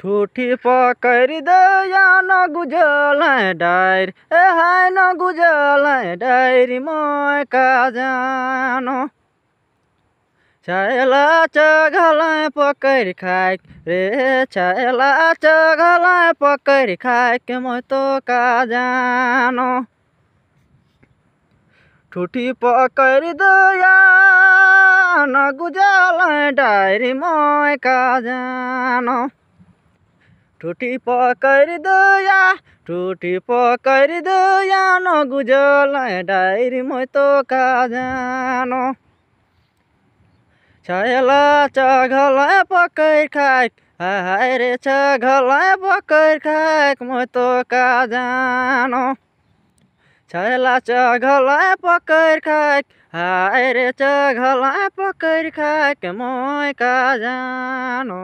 ठूठी पकड़ दया न गुजल डायर ए हाय न गुजल डायरी मैं का जानो छैला चघल पकड़ खाए रे छैला चघल पकड़ खाए के मैं तो का जानो ठूठी पकड़ दया न गुजल डायरी मैं का जानो ठूठी पकड़ दया न गुजल डायरी मैं तो का जानो छैला चघल पकड़ खाए हाय रे चघल पकड़ खाए मैं तो का जानो छैला चघल पकड़ खाए हाय रे चघल पकड़ खाए मैं का जानो।